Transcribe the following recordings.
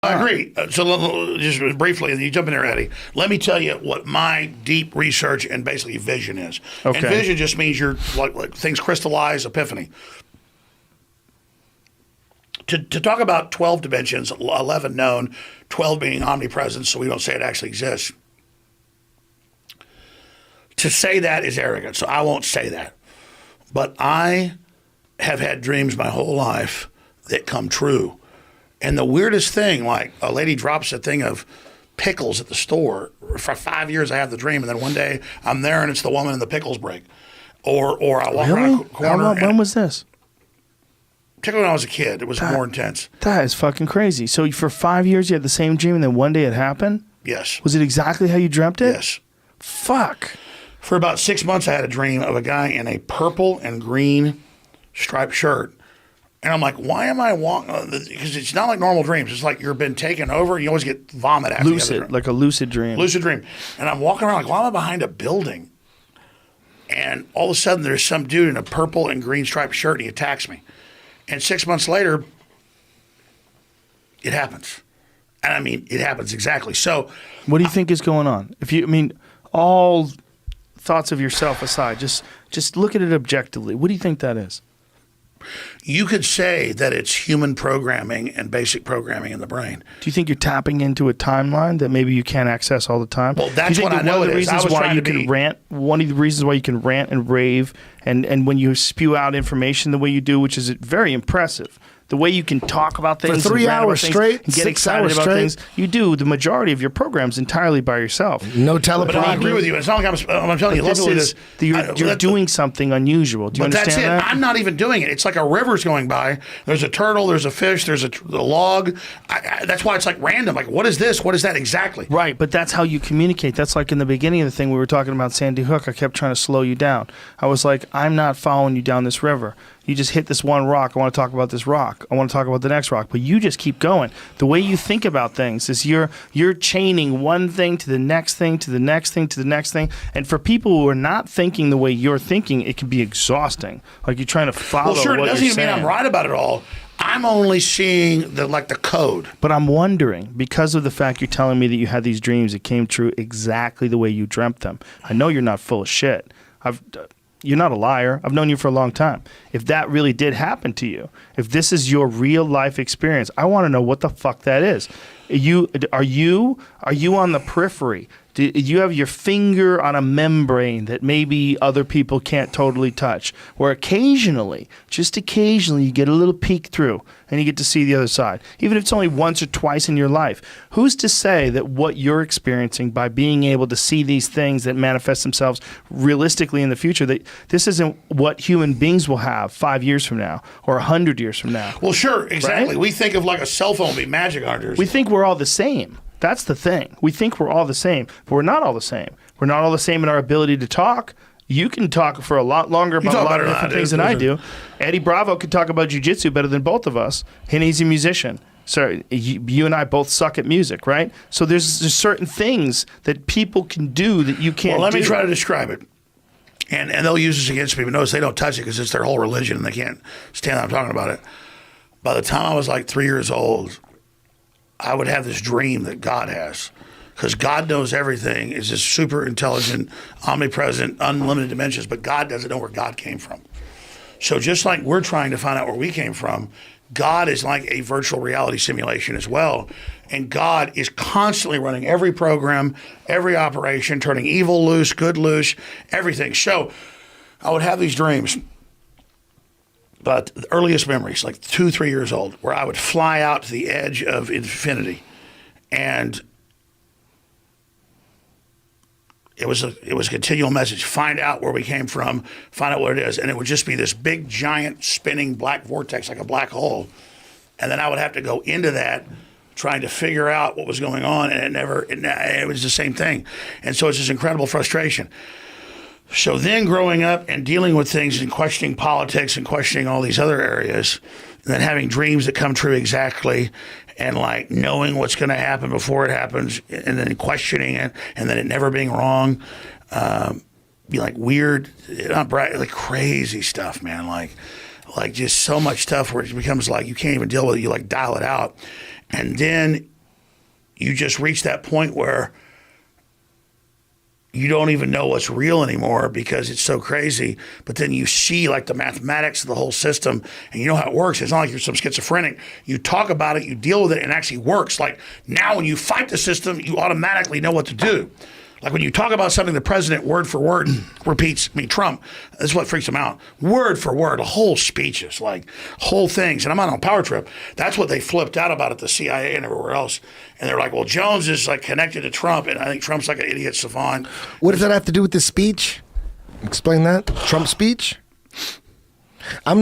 I agree. So just briefly, you jump in there, Eddie. Let me tell you what my deep research and basically vision is. Okay. And vision just means you're like things crystallize, epiphany. To talk about 12 dimensions, 11 known, 12 being omnipresent, so we don't say it actually exists. To say that is arrogant, so I won't say that. But I have had dreams my whole life that come true. And the weirdest thing, like a lady drops a thing of pickles at the store. For 5 years I have the dream, and then one day I'm there and it's the woman in the pickles break. Or I walk around a corner. When was this? Particularly when I was a kid, it was more intense. That is fucking crazy. So for 5 years you had the same dream, and then one day it happened? Yes. Was it exactly how you dreamt it? Yes. Fuck. For about 6 months I had a dream of a guy in a purple and green striped shirt. And I'm like, why am I walking? Because it's not like normal dreams. It's like you've been taken over and you always get vomit after Lucid, like a lucid dream. Lucid dream. And I'm walking around like, why am I behind a building? And all of a sudden there's some dude in a purple and green striped shirt and he attacks me. And 6 months later, it happens. And I mean, it happens exactly. So what do you think is going on? All thoughts of yourself aside, just look at it objectively. What do you think that is? You could say that it's human programming and basic programming in the brain. Do you think you're tapping into a timeline that maybe you can't access all the time? Well, that's what I know it is. One of the reasons why you can rant and rave and when you spew out information the way you do, which is very impressive. The way you can talk about things for 3 hours straight, and get excited about things. You do the majority of your programs entirely by yourself. No teleprompter. But I agree with you. It's not like I'm telling you. You're doing something unusual. Do you understand that? I'm not even doing it. It's like a river's going by. There's a turtle. There's a fish. There's a log. That's why it's like random. Like, what is this? What is that exactly? Right, but that's how you communicate. That's like in the beginning of the thing we were talking about Sandy Hook. I kept trying to slow you down. I was like, I'm not following you down this river. You just hit this one rock. I want to talk about this rock. I want to talk about the next rock. But you just keep going. The way you think about things is you're chaining one thing to the next thing, to the next thing, to the next thing. And for people who are not thinking the way you're thinking, it can be exhausting. Like you're trying to follow what you're saying. Well, sure, it doesn't even mean I'm right about it all. I'm only seeing the code. But I'm wondering, because of the fact you're telling me that you had these dreams, it came true exactly the way you dreamt them. I know you're not full of shit. You're not a liar. I've known you for a long time. If that really did happen to you, if this is your real life experience, I want to know what the fuck that is. Are you on the periphery? Do you have your finger on a membrane that maybe other people can't totally touch? Or occasionally, just occasionally, you get a little peek through and you get to see the other side. Even if it's only once or twice in your life. Who's to say that what you're experiencing by being able to see these things that manifest themselves realistically in the future, that this isn't what human beings will have 5 years from now or 100 years from now? Well, sure, exactly. Right? We think of like a cell phone being magic hunters. We think we're all the same. That's the thing. We think we're all the same, but we're not all the same. We're not all the same in our ability to talk. You can talk for a lot longer about a lot of different things than I do. Eddie Bravo could talk about jiu-jitsu better than both of us, and he's a musician. So you and I both suck at music, right? So there's certain things that people can do that you can't do. Well, let me try to describe it. And they'll use this against me, but notice they don't touch it because it's their whole religion and they can't stand up talking about it. By the time I was like 3 years old, I would have this dream that God has, because God knows everything, is this super intelligent, omnipresent, unlimited dimensions, but God doesn't know where God came from. So just like we're trying to find out where we came from, God is like a virtual reality simulation as well. And God is constantly running every program, every operation, turning evil loose, good loose, everything. So I would have these dreams. But the earliest memories, like 2, 3 years old, where I would fly out to the edge of infinity, and it was a continual message: find out where we came from, find out what it is, and it would just be this big, giant, spinning black vortex, like a black hole, and then I would have to go into that, trying to figure out what was going on, and it was the same thing, and so it's this incredible frustration. So then growing up and dealing with things and questioning politics and questioning all these other areas, and then having dreams that come true exactly, and like knowing what's going to happen before it happens, and then questioning it, and then it never being wrong, be like weird, not bright, like crazy stuff, man. Like just so much stuff where it becomes like you can't even deal with it. You like dial it out. And then you just reach that point where you don't even know what's real anymore because it's so crazy. But then you see like the mathematics of the whole system and you know how it works. It's not like you're some schizophrenic. You talk about it, you deal with it, and it actually works. Like now when you fight the system, you automatically know what to do. Like when you talk about something the president word for word repeats, Trump, this is what freaks him out. Word for word, whole speeches, like whole things. And I'm on a power trip. That's what they flipped out about at the CIA and everywhere else. And they're like, well, Jones is like connected to Trump. And I think Trump's like an idiot savant. What does that have to do with this speech? Explain that. Trump's speech? I'm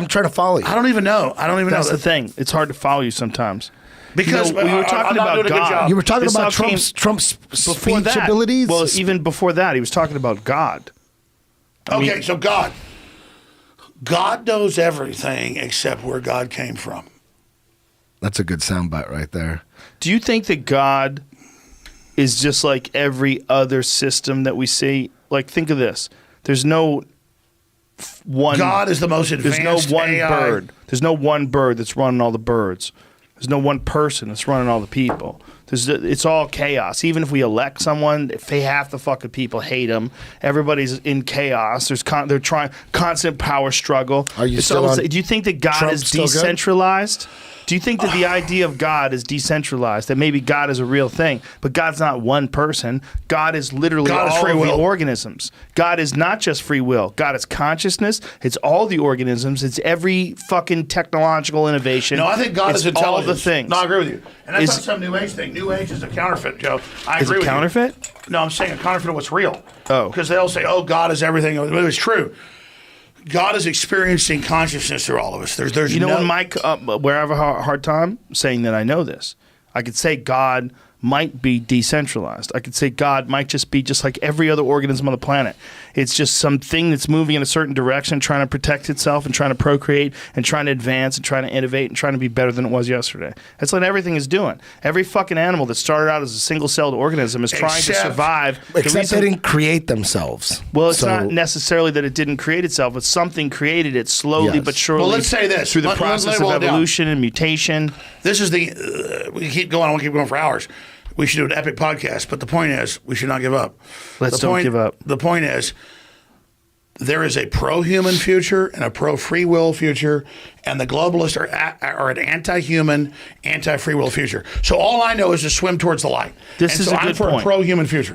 trying to follow you. I don't even know. That's the thing. It's hard to follow you sometimes. Because we were talking about God. You were talking about Trump's speech abilities? Well, even before that, he was talking about God. So God. God knows everything except where God came from. That's a good soundbite right there. Do you think that God is just like every other system that we see? Like, think of this. There's no one. God is the most advanced There's no one AI. bird. There's no one bird that's running all the birds. There's no one person that's running all the people. It's all chaos. Even if we elect someone, if half the fucking people hate them, everybody's in chaos. They're trying constant power struggle. Are you still on? Do you think that God Trump is still good? decentralized? Do you think that the idea of God is decentralized? That maybe God is a real thing, but God's not one person. God is literally all free of the will. organisms. God is not just free will. God is consciousness. It's all the organisms. It's every fucking technological innovation. No, I think God is intelligence. All the things. No, I agree with you. And that's not some New Age thing. New Age is a counterfeit, Joe. I Is agree it with counterfeit? you. No, I'm saying a counterfeit of what's real. Oh. Because they'll say, oh, God is everything. But it's true. God is experiencing consciousness through all of us. There's You know, no, when Mike, where I have a hard time saying that I know this, I could say God might be decentralized. I could say God might just be just like every other organism on the planet. It's just something that's moving in a certain direction, trying to protect itself and trying to procreate and trying to advance and trying to innovate and trying to be better than it was yesterday. That's what everything is doing. Every fucking animal that started out as a single-celled organism is trying to survive. Except they didn't create themselves. Well, it's not necessarily that it didn't create itself, but something created it slowly Yes. but surely. Well, let's say this. Through the Let process it of boil down. evolution and mutation. This is we keep going. I want to keep going for hours. We should do an epic podcast. But the point is, we should not give up. Don't give up. The point is, there is a pro-human future and a pro-free will future, and the globalists are an anti-human, anti-free will future. So all I know is to swim towards the light. This is a I'm good for point. a pro-human future.